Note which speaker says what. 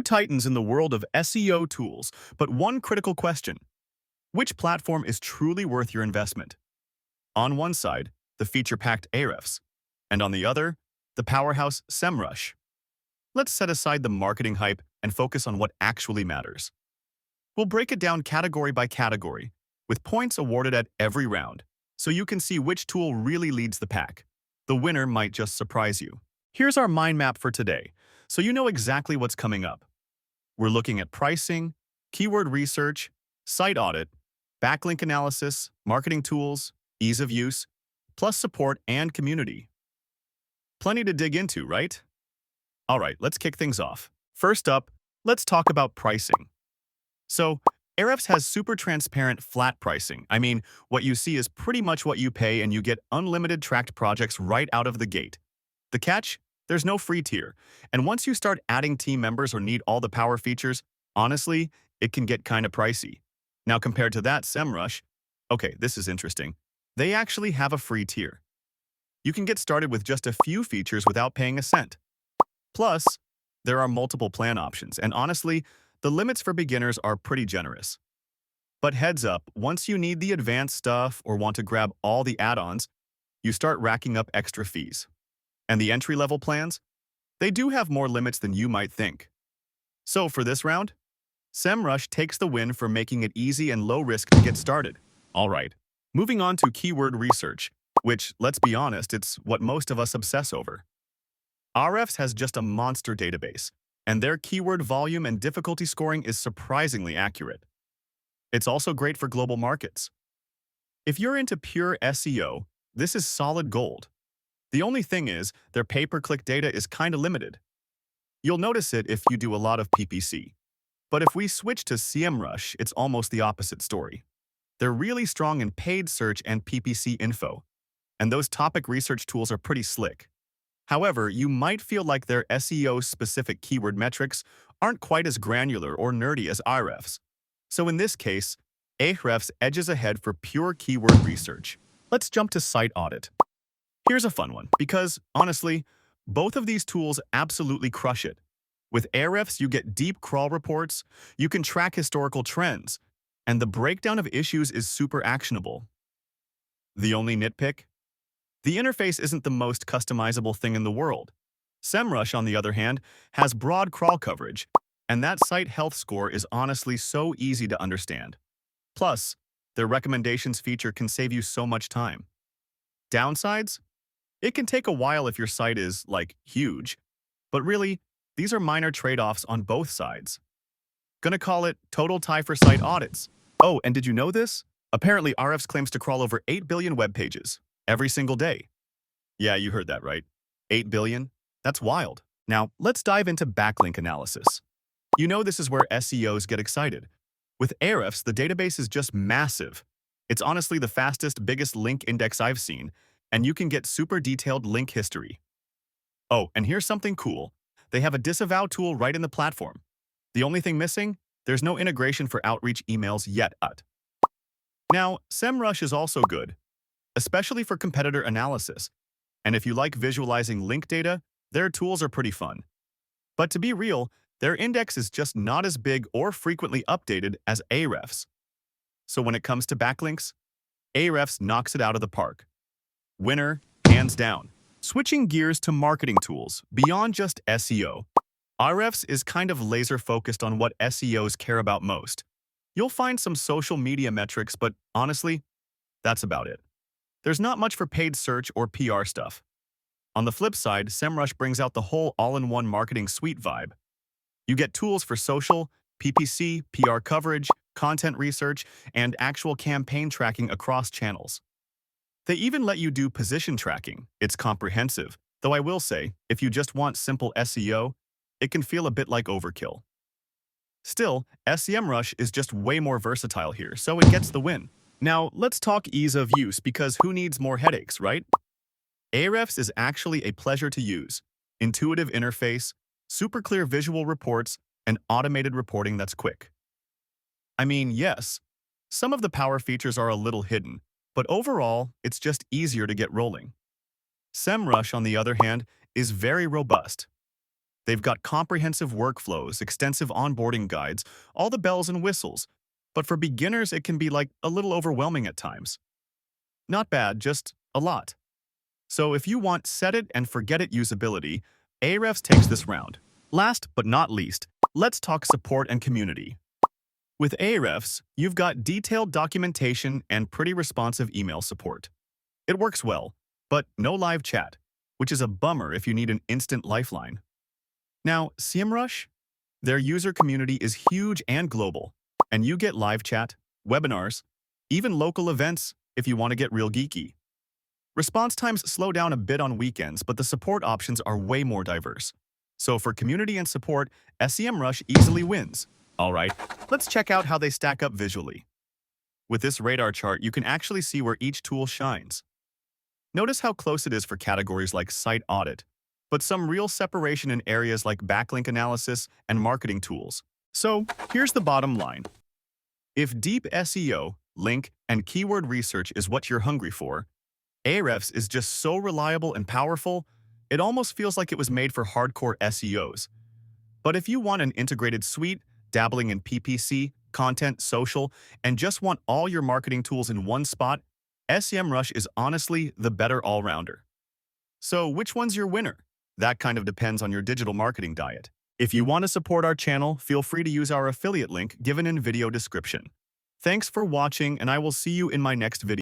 Speaker 1: titans in the world of SEO tools, but one critical question. Which platform is truly worth your investment? On one side, the feature-packed Ahrefs, and on the other, the powerhouse SEMrush. Let's set aside the marketing hype and focus on what actually matters. We'll break it down category by category, with points awarded at every round, so you can see which tool really leads the pack. The winner might just surprise you. Here's our mind map for today, so you know exactly what's coming up. We're looking at pricing, keyword research, site audit, backlink analysis, marketing tools, ease of use, plus support and community. Plenty to dig into, right? All right, let's kick things off. First up, let's talk about pricing. So, Ahrefs has super transparent flat pricing. I mean, what you see is pretty much what you pay and you get unlimited tracked projects right out of the gate. The catch? There's no free tier. And once you start adding team members or need all the power features, honestly, it can get kind of pricey. Now compared to that, SEMrush, okay, this is interesting. They actually have a free tier. You can get started with just a few features without paying a cent. Plus, there are multiple plan options, and honestly, the limits for beginners are pretty generous. But heads up, once you need the advanced stuff or want to grab all the add-ons, you start racking up extra fees. And the entry-level plans? They do have more limits than you might think. So for this round, SEMrush takes the win for making it easy and low risk to get started. All right, moving on to keyword research, which, let's be honest, it's what most of us obsess over. Ahrefs has just a monster database, and their keyword volume and difficulty scoring is surprisingly accurate. It's also great for global markets. If you're into pure SEO, this is solid gold. The only thing is, their pay-per-click data is kinda limited. You'll notice it if you do a lot of PPC. But if we switch to SEMrush, it's almost the opposite story. They're really strong in paid search and PPC info, and those topic research tools are pretty slick. However, you might feel like their SEO-specific keyword metrics aren't quite as granular or nerdy as Ahrefs. So in this case, Ahrefs edges ahead for pure keyword research. Let's jump to site audit. Here's a fun one, because, honestly, both of these tools absolutely crush it. With Ahrefs, you get deep crawl reports, you can track historical trends, and the breakdown of issues is super actionable. The only nitpick? The interface isn't the most customizable thing in the world. SEMrush, on the other hand, has broad crawl coverage, and that site health score is honestly so easy to understand. Plus, their recommendations feature can save you so much time. Downsides? It can take a while if your site is, like, huge. But really, these are minor trade-offs on both sides. Gonna call it total tie for site audits. Oh, and did you know this? Apparently, Ahrefs claims to crawl over 8 billion web pages every single day. Yeah, you heard that right. 8 billion? That's wild. Now, let's dive into backlink analysis. You know this is where SEOs get excited. With Ahrefs, the database is just massive. It's honestly the fastest, biggest link index I've seen, and you can get super detailed link history. Oh, and here's something cool. They have a disavow tool right in the platform. The only thing missing? There's no integration for outreach emails yet. Now, SEMrush is also good, especially for competitor analysis. And if you like visualizing link data, their tools are pretty fun. But to be real, their index is just not as big or frequently updated as Ahrefs. So when it comes to backlinks, Ahrefs knocks it out of the park. Winner, hands down. Switching gears to marketing tools, beyond just SEO, Ahrefs is kind of laser-focused on what SEOs care about most. You'll find some social media metrics, but honestly, that's about it. There's not much for paid search or PR stuff. On the flip side, SEMrush brings out the whole all-in-one marketing suite vibe. You get tools for social, PPC, PR coverage, content research, and actual campaign tracking across channels. They even let you do position tracking. It's comprehensive, though I will say, if you just want simple SEO, it can feel a bit like overkill. Still, SEMrush is just way more versatile here, so it gets the win. Now, let's talk ease of use, because who needs more headaches, right? Ahrefs is actually a pleasure to use. Intuitive interface, super clear visual reports, and automated reporting that's quick. I mean, yes, some of the power features are a little hidden, but overall, it's just easier to get rolling. SEMrush, on the other hand, is very robust. They've got comprehensive workflows, extensive onboarding guides, all the bells and whistles. But for beginners, it can be like a little overwhelming at times. Not bad, just a lot. So if you want set it and forget it usability, Ahrefs takes this round. Last but not least, let's talk support and community. With Ahrefs, you've got detailed documentation and pretty responsive email support. It works well, but no live chat, which is a bummer if you need an instant lifeline. Now, SEMrush? Their user community is huge and global, and you get live chat, webinars, even local events if you want to get real geeky. Response times slow down a bit on weekends, but the support options are way more diverse. So for community and support, SEMrush easily wins. Alright, let's check out how they stack up visually. With this radar chart, you can actually see where each tool shines. Notice how close it is for categories like site audit, but some real separation in areas like backlink analysis and marketing tools. So here's the bottom line. If deep SEO, link, and keyword research is what you're hungry for, Ahrefs is just so reliable and powerful, it almost feels like it was made for hardcore SEOs. But if you want an integrated suite, dabbling in PPC, content, social, and just want all your marketing tools in one spot, SEMrush is honestly the better all-rounder. So which one's your winner? That kind of depends on your digital marketing diet. If you want to support our channel, feel free to use our affiliate link given in video description. Thanks for watching, and I will see you in my next video.